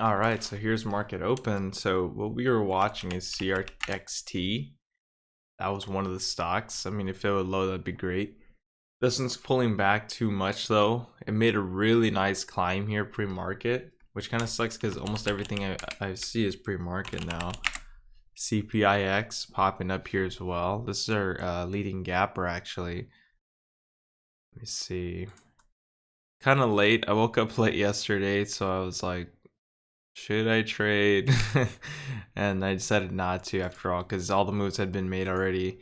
All right, so here's market open. So what we were watching is CRXT. That was one of the stocks. I mean, if it would low, that'd be great. This one's pulling back too much though. It made a really nice climb here pre-market, which kind of sucks because almost everything I see is pre-market now. CPIX popping up here as well. This is our leading gapper actually. Let me see. Kind of late. I woke up late yesterday, so I was like, should I trade? And I decided not to after all because all the moves had been made already.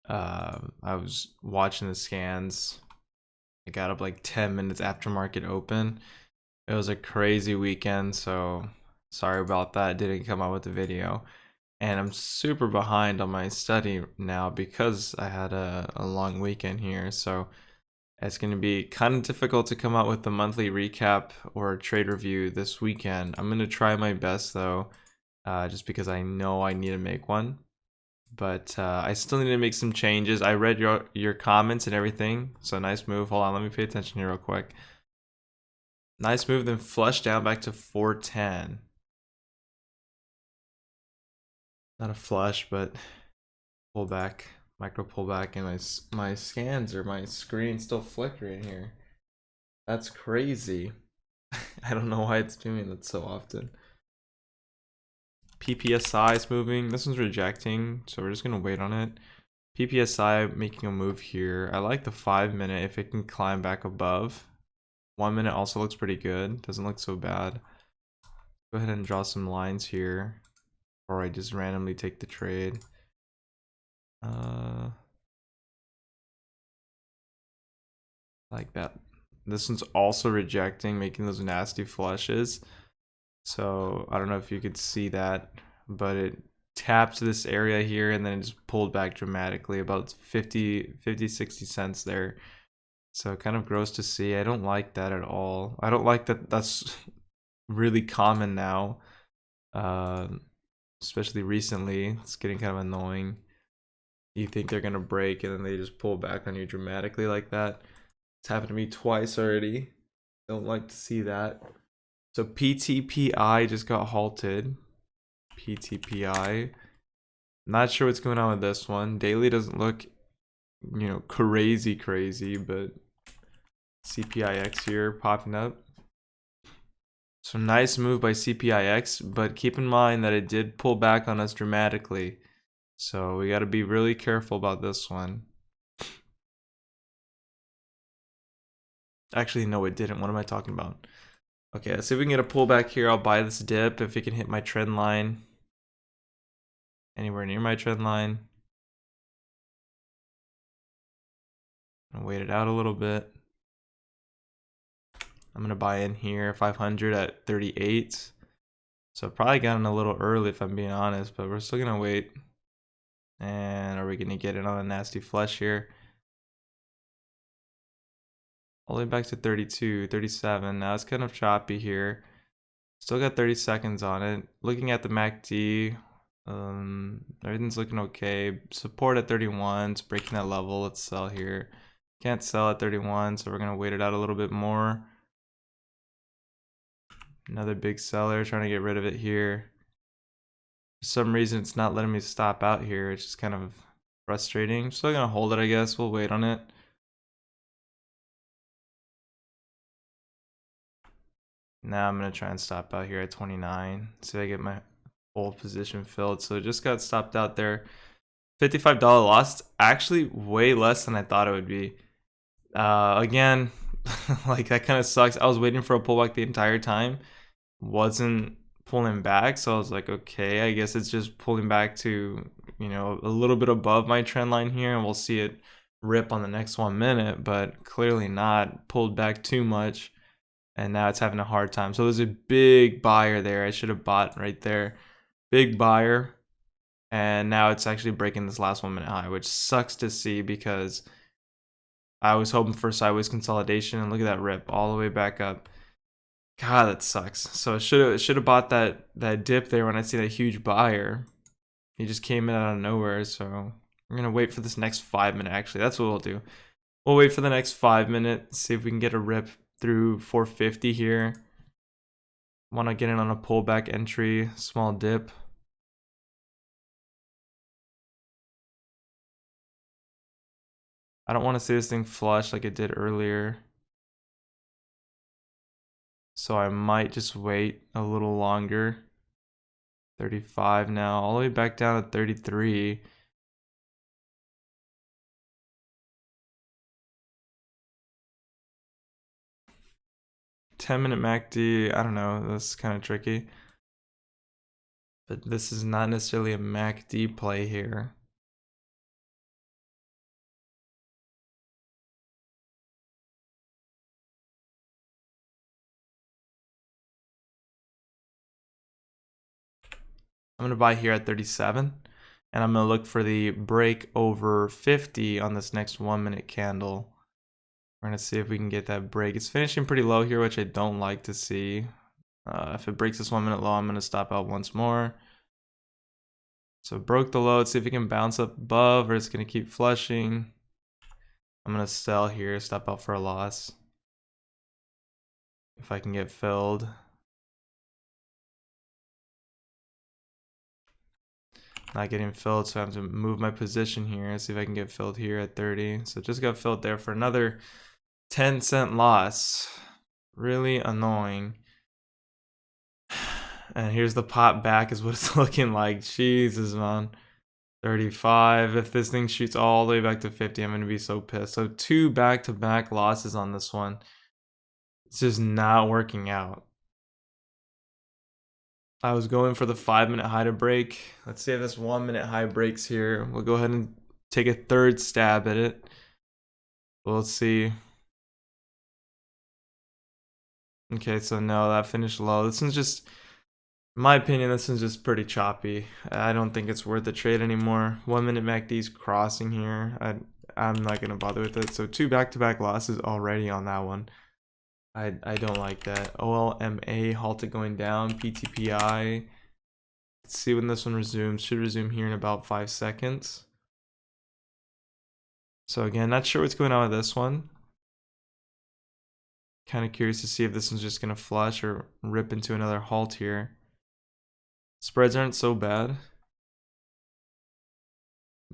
I was watching the scans. I got up like 10 minutes after market open. It was a crazy weekend, so sorry about that. Didn't come out with the video. And I'm super behind on my study now because I had a long weekend here. So it's going to be kind of difficult to come out with a monthly recap or a trade review this weekend. I'm going to try my best though, just because I know I need to make one. But I still need to make some changes. I read your comments and everything. So nice move. Hold on, let me pay attention here real quick. Nice move, then flush down back to 410. Not a flush, but pullback. Micro pullback, and my scans or my screen still flickering here. That's crazy. I don't know why it's doing that so often. PPSI is moving. This one's rejecting, so we're just gonna wait on it. PPSI making a move here. I like the 5 minute if it can climb back above. 1 minute also looks pretty good. Doesn't look so bad. Go ahead and draw some lines here, or I just randomly take the trade. Like that. This one's also rejecting, making those nasty flushes. So I don't know if you could see that, but it tapped this area here and then it just pulled back dramatically, about 50, 60 cents there. So kind of gross to see. I don't like that at all. I don't like that that's really common now, especially recently. It's getting kind of annoying. You think they're gonna break and then they just pull back on you dramatically like that. It's happened to me twice already. Don't like to see that. So PTPI just got halted. PTPI. Not sure what's going on with this one. Daily doesn't look, crazy, but CPIX here popping up. So nice move by CPIX, but keep in mind that it did pull back on us dramatically. So we got to be really careful about this one. Actually, no, it didn't. What am I talking about? Okay, let's see if we can get a pullback here. I'll buy this dip if it can hit my trend line. Anywhere near my trend line. I'll wait it out a little bit. I'm gonna buy in here 500 at 38. So probably got in a little early if I'm being honest, but we're still gonna wait. And are we gonna get it on a nasty flush here? All the way back to 32, 37. Now it's kind of choppy here. Still got 30 seconds on it. Looking at the MACD, everything's looking okay. Support at 31, it's breaking that level. Let's sell here. Can't sell at 31, so we're gonna wait it out a little bit more. Another big seller trying to get rid of it here. For some reason, it's not letting me stop out here. It's just kind of frustrating. I'm still gonna hold it, I guess. We'll wait on it. Now I'm gonna try and stop out here at 29. See if I get my full position filled. So it just got stopped out there. $55 loss. Actually, way less than I thought it would be. Again, like that kind of sucks. I was waiting for a pullback the entire time. Wasn't pulling back, so I was like, okay, I guess it's just pulling back to, a little bit above my trend line here, and we'll see it rip on the next 1 minute, but clearly not. Pulled back too much, and now it's having a hard time. So there's a big buyer there. I should have bought right there. Big buyer, and now it's actually breaking this last 1 minute high, which sucks to see because I was hoping for sideways consolidation, and look at that rip all the way back up. God, that sucks. So I should have bought that dip there when I see that huge buyer. He just came in out of nowhere. So we're gonna wait for this next 5 minute. Actually, that's what we'll do. We'll wait for the next 5 minutes. See if we can get a rip through 450 here. Want to get in on a pullback entry, small dip. I don't want to see this thing flush like it did earlier. So I might just wait a little longer. 35 now, all the way back down to 33. $10-minute MACD, I don't know, that's kind of tricky. But this is not necessarily a MACD play here. I'm going to buy here at 37. And I'm going to look for the break over 50 on this next 1 minute candle. We're going to see if we can get that break. It's finishing pretty low here, which I don't like to see. If it breaks this 1 minute low, I'm going to stop out once more. So broke the low. Let's see if it can bounce up above or it's going to keep flushing. I'm going to sell here, stop out for a loss. If I can get filled. Not getting filled, so I have to move my position here. See if I can get filled here at 30. So just got filled there for another 10-cent loss. Really annoying. And here's the pop back is what it's looking like. Jesus, man. 35. If this thing shoots all the way back to 50, I'm going to be so pissed. So 2 back-to-back losses on this one. It's just not working out. I was going for the 5-minute high to break. Let's see if this 1 minute high breaks here. We'll go ahead and take a third stab at it. We'll see. Okay, so no, that finished low. This one's just, in my opinion, this one's just pretty choppy. I don't think it's worth the trade anymore. 1 minute MACD's crossing here. I'm not gonna bother with it. So 2 back-to-back losses already on that one. I don't like that. OLMA halted going down. PTPI. Let's see when this one resumes. Should resume here in about 5 seconds. So again, not sure what's going on with this one. Kind of curious to see if this one's just going to flush or rip into another halt here. Spreads aren't so bad.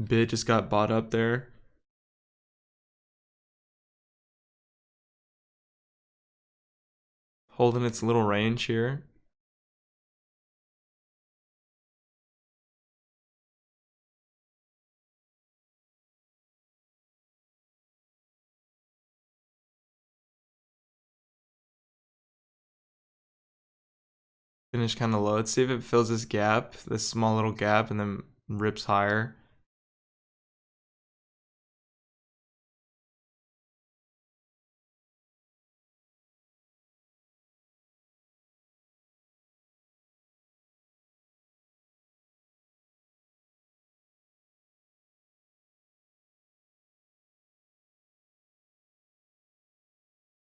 Bid just got bought up there. Holding its little range here. Finish kind of low. Let's see if it fills this gap, this small little gap, and then rips higher.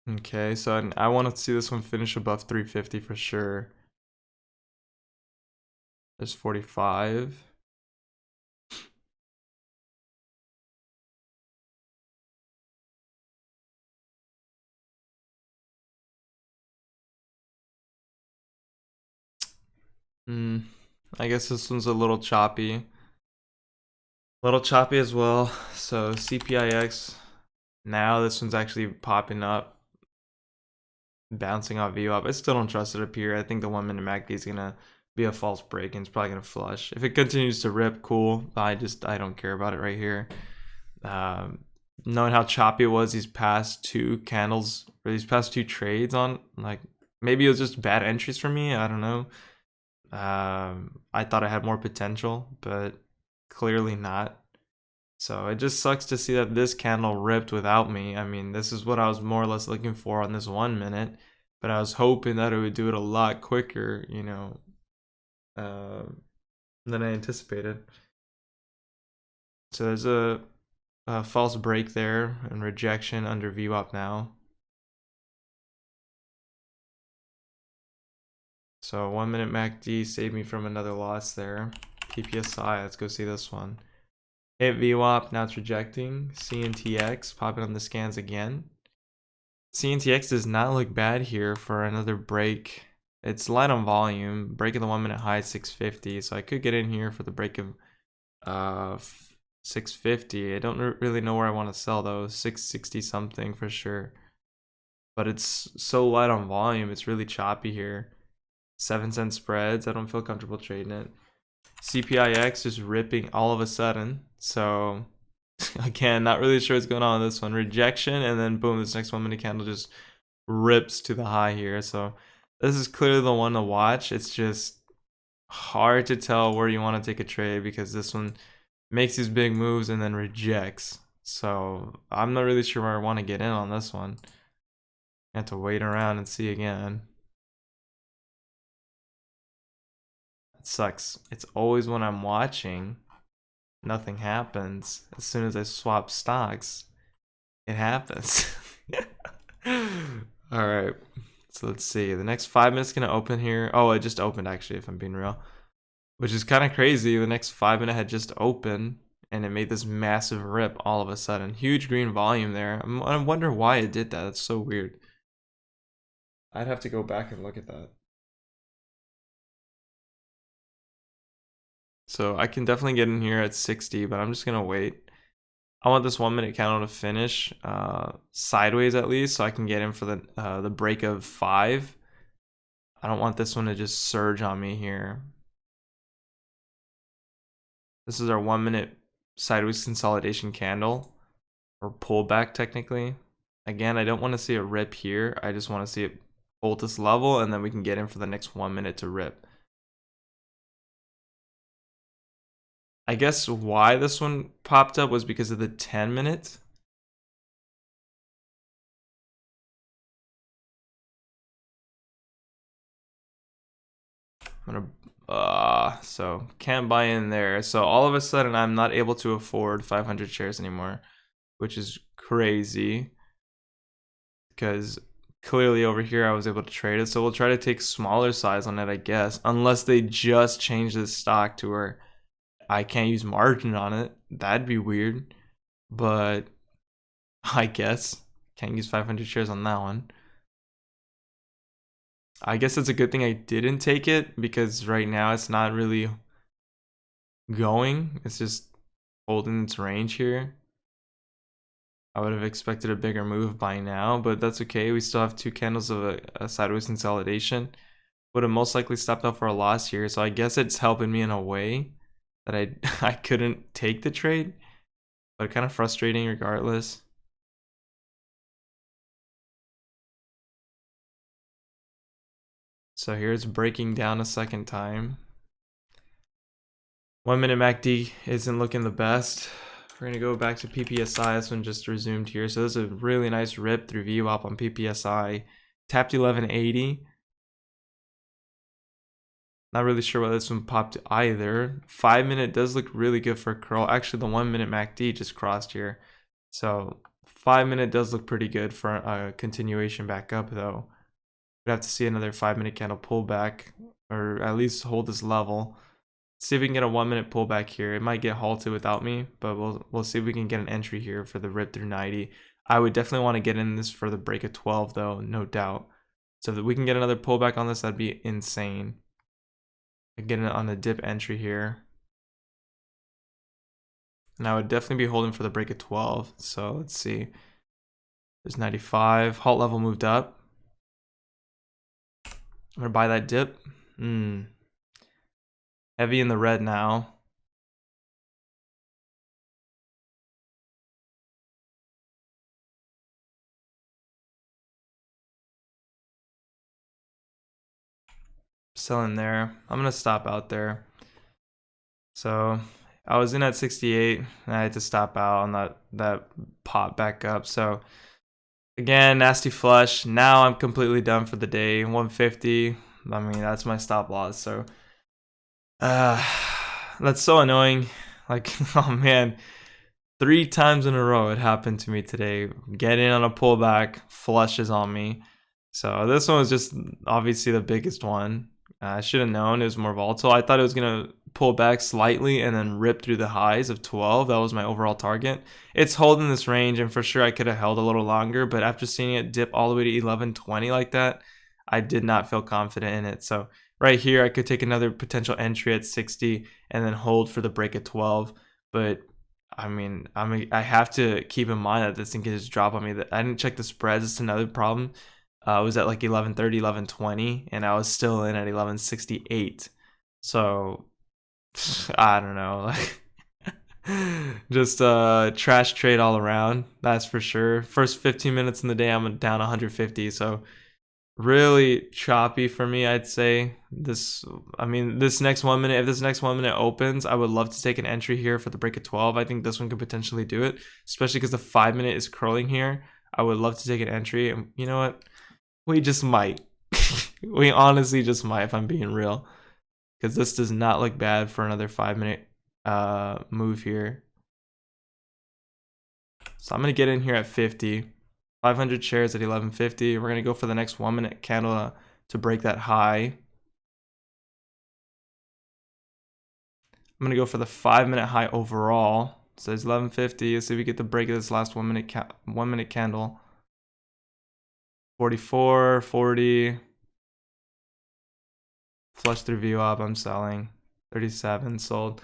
Okay, so I want to see this one finish above 350 for sure. There's 45. I guess this one's a little choppy. Little choppy as well. So CPIX. Now this one's actually popping up. Bouncing off VWAP. I still don't trust it up here. I think the 1 minute MACD is gonna be a false break and it's probably gonna flush. If it continues to rip, cool. I don't care about it right here. Knowing how choppy it was these past 2 candles or these past 2 trades on, like maybe it was just bad entries for me. I don't know. I thought I had more potential, but clearly not. So it just sucks to see that this candle ripped without me. I mean, this is what I was more or less looking for on this 1 minute, but I was hoping that it would do it a lot quicker, you know, than I anticipated. So there's a false break there and rejection under VWAP now. So 1 minute MACD saved me from another loss there. PPSI, let's go see this one. Hit VWAP, now it's rejecting. CNTX, popping on the scans again. CNTX does not look bad here for another break. It's light on volume. Break of the 1 minute high at 650, so I could get in here for the break of 650. I don't really know where I want to sell though. 660 something for sure. But it's so light on volume, it's really choppy here. 7-cent spreads, I don't feel comfortable trading it. CPIX is ripping all of a sudden. So again, not really sure what's going on with this one. Rejection, and then boom, this next 1 minute candle just rips to the high here. So this is clearly the one to watch. It's just hard to tell where you want to take a trade because this one makes these big moves and then rejects. So I'm not really sure where I want to get in on this one. I have to wait around and see again. It sucks. It's always when I'm watching, nothing happens. As soon as I swap stocks, it happens. All right, so let's see. The next 5 minutes gonna open here. Oh, it just opened actually, if I'm being real, which is kind of crazy. The next 5 minute had just opened and it made this massive rip all of a sudden. Huge green volume there. I wonder why it did that. That's so weird. I'd have to go back and look at that. So I can definitely get in here at 60, but I'm just gonna wait. I want this 1 minute candle to finish sideways at least, so I can get in for the break of 5. I don't want this one to just surge on me here. This is our 1 minute sideways consolidation candle, or pullback technically. Again, I don't want to see a rip here. I just want to see it hold this level, and then we can get in for the next 1 minute to rip. I guess why this one popped up was because of the 10 minute. I'm gonna, so can't buy in there. So all of a sudden I'm not able to afford 500 shares anymore, which is crazy because clearly over here I was able to trade it. So we'll try to take smaller size on it, I guess, unless they just change this stock to where I can't use margin on it. That'd be weird, but I guess can't use 500 shares on that one. I guess it's a good thing I didn't take it because right now it's not really going. It's just holding its range here. I would have expected a bigger move by now, but that's okay. We still have 2 candles of a sideways consolidation. Would have most likely stopped out for a loss here, so I guess it's helping me in a way that I couldn't take the trade, but kind of frustrating regardless. So here it's breaking down a second time. 1 minute MACD isn't looking the best. We're gonna go back to PPSI. This one just resumed here. So this is a really nice rip through VWAP on PPSI. Tapped 1180. Not really sure why this one popped either. 5 minute does look really good for a curl. Actually, the 1 minute MACD just crossed here. So 5 minute does look pretty good for a continuation back up though. We'd have to see another 5 minute candle pullback, or at least hold this level. See if we can get a 1 minute pullback here. It might get halted without me, but we'll see if we can get an entry here for the rip through 90. I would definitely want to get in this for the break of 12 though, no doubt. So if we can get another pullback on this, that'd be insane. Again, on the dip entry here. And I would definitely be holding for the break of 12. So let's see. There's 95. Halt level moved up. I'm gonna buy that dip. Heavy in the red now. Selling there. I'm gonna stop out there. So I was in at 68 and I had to stop out on that pop back up. So again, nasty flush. Now I'm completely done for the day. 150. I mean, that's my stop loss. So that's so annoying. Like, oh man, 3 times in a row it happened to me today. Get in on a pullback, flushes on me. So this one was just obviously the biggest one. I should have known it was more volatile. I thought it was gonna pull back slightly and then rip through the highs of 12. That was my overall target. It's holding this range, and for sure I could have held a little longer, but after seeing it dip all the way to 1120 like that, I did not feel confident in it. So right here, I could take another potential entry at 60 and then hold for the break at 12. But I mean, I have to keep in mind that this thing can just drop on me. I didn't check the spreads. It's another problem. I was at like 11:30, 11:20, and I was still in at 11:68. So I don't know. Just trash trade all around. That's for sure. First 15 minutes in the day, I'm down 150. So really choppy for me, I'd say. This next 1 minute, if this next 1 minute opens, I would love to take an entry here for the break of 12. I think this one could potentially do it, especially because the 5 minute is curling here. I would love to take an entry, and you know what? We just might. We honestly just might, if I'm being real, because this does not look bad for another 5 minute move here. So I'm gonna get in here at 50. 500 shares at 1150. We're gonna go for the next 1 minute candle to break that high. I'm gonna go for the 5 minute high overall. So it's 1150. Let's see if we get the break of this last 1 minute 1 minute candle. 44, 40. Flush through VWAP. I'm selling. 37 sold.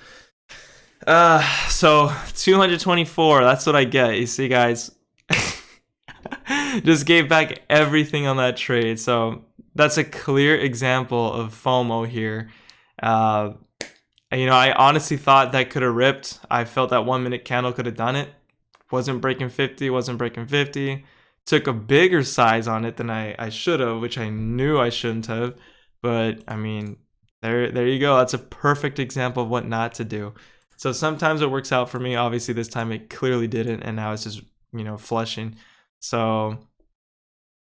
So 224. That's what I get. You see, guys. Just gave back everything on that trade. So that's a clear example of FOMO here. I honestly thought that could have ripped. I felt that 1 minute candle could have done it. Wasn't breaking 50, wasn't breaking 50. Took a bigger size on it than I should have, which I knew I shouldn't have. But I mean, there you go. That's a perfect example of what not to do. So sometimes it works out for me. Obviously, this time it clearly didn't, and now it's just, flushing. So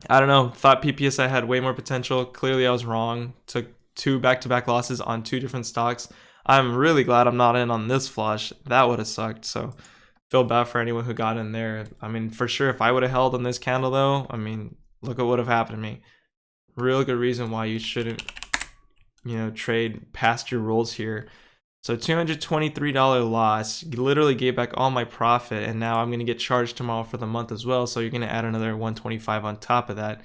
I don't know. Thought PPSI had way more potential. Clearly, I was wrong. Took 2 back-to-back losses on 2 different stocks. I'm really glad I'm not in on this flush. That would have sucked. So feel bad for anyone who got in there. I mean, for sure, if I would have held on this candle, though, I mean, look at what would have happened to me. Real good reason why you shouldn't, trade past your rules here. So $223 loss, literally gave back all my profit, and now I'm going to get charged tomorrow for the month as well, so you're going to add another $125 on top of that.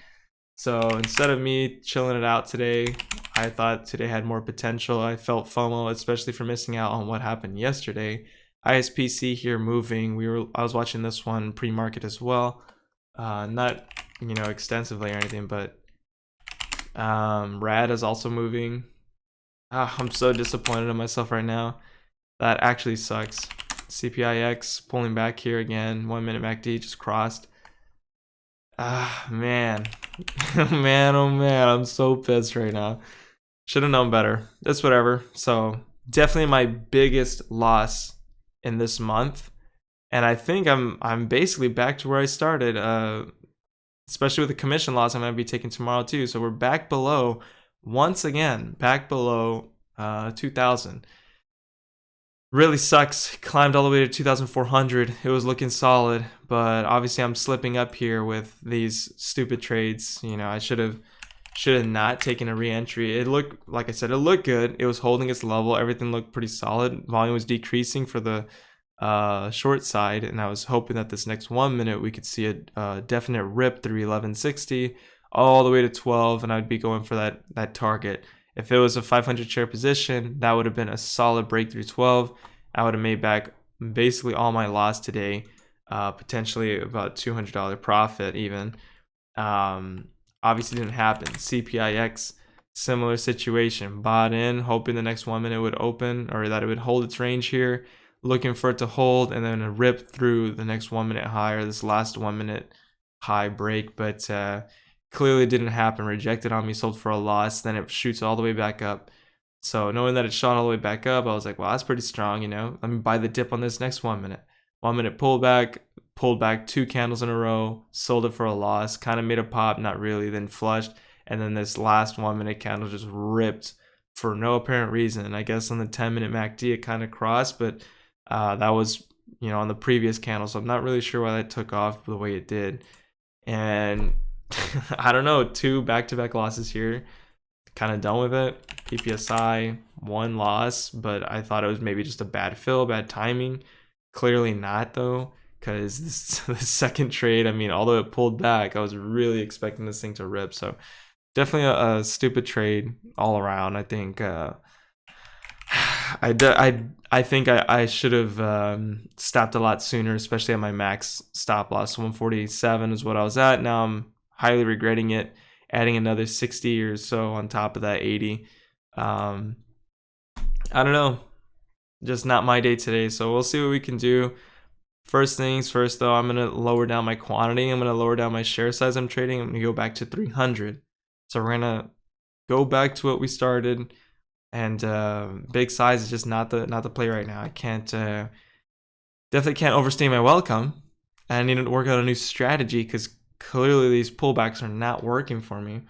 So instead of me chilling it out today, I thought today had more potential. I felt FOMO, especially for missing out on what happened yesterday. ISPC here moving. I was watching this one pre-market as well. Not, extensively or anything, but RAD is also moving. I'm so disappointed in myself right now. That actually sucks. CPIX pulling back here again. 1 minute MACD just crossed. Man. Man, oh man. I'm so pissed right now. Should have known better. It's whatever. So definitely my biggest loss in this month. And I think I'm basically back to where I started. Especially with the commission loss I'm going to be taking tomorrow too. So we're back below. Once again, back below 2,000. Really sucks. Climbed all the way to 2,400. It was looking solid, but obviously I'm slipping up here with these stupid trades. I should have not taken a re-entry. It looked, like I said, it looked good. It was holding its level. Everything looked pretty solid. Volume was decreasing for the short side, and I was hoping that this next 1 minute we could see a definite rip through 1160 all the way to 12, and I'd be going for that target. If it was a 500 share position, that would have been a solid breakthrough 12. I would have made back basically all my loss today, potentially about $200 profit even. Obviously didn't happen. CPIX, similar situation. Bought in, hoping the next 1 minute would open, or that it would hold its range here, looking for it to hold and then a rip through the next 1 minute high, or this last 1 minute high break, but clearly didn't happen. Rejected on me, sold for a loss, then it shoots all the way back up. So knowing that it shot all the way back up, I was like, well, that's pretty strong, let me buy the dip on this next 1 minute. 1 minute pullback, pulled back 2 candles in a row, sold it for a loss, kind of made a pop, not really, then flushed, and then this last 1 minute candle just ripped for no apparent reason. I guess on the 10 minute MACD it kind of crossed, but that was on the previous candle, so I'm not really sure why that took off the way it did. And I don't know, 2 back-to-back losses here. Kind of done with it. PPSI, 1 loss, but I thought it was maybe just a bad fill, bad timing. Clearly not, though, because the second trade, although it pulled back, I was really expecting this thing to rip. So definitely a stupid trade all around. I think I think I should have stopped a lot sooner, especially at my max stop loss. 147 is what I was at. Now I'm highly regretting it. Adding another 60 or so on top of that 80. I don't know. Just not my day today. So we'll see what we can do. First things first, though, I'm going to lower down my quantity. I'm going to lower down my share size I'm trading. I'm going to go back to 300. So we're going to go back to what we started. And big size is just not the play right now. I can't definitely can't overstay my welcome. And I need to work out a new strategy because clearly these pullbacks are not working for me.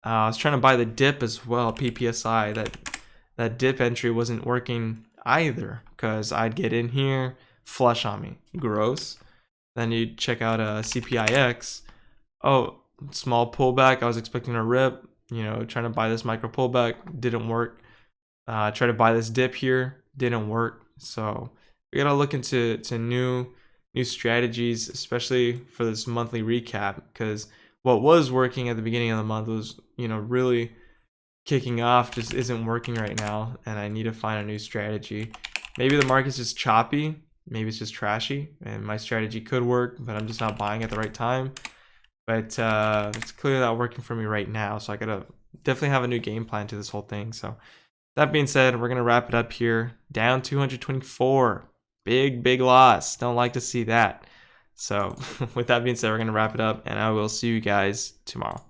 I was trying to buy the dip as well, PPSI. That dip entry wasn't working either because I'd get in here, flush on me, gross. Then you check out a CPIX. Oh, small pullback. I was expecting a rip. You know, trying to buy this micro pullback didn't work. Try to buy this dip here, didn't work. So we gotta look into new strategies, especially for this monthly recap, because what was working at the beginning of the month was, you know, really kicking off, just isn't working right now, and I need to find a new strategy. Maybe the market's just choppy, maybe it's just trashy, and my strategy could work, but I'm just not buying at the right time. But it's clearly not working for me right now, so I gotta definitely have a new game plan to this whole thing. So that being said, we're going to wrap it up here. Down 224. Big loss. Don't like to see that. So with that being said, we're going to wrap it up, and I will see you guys tomorrow.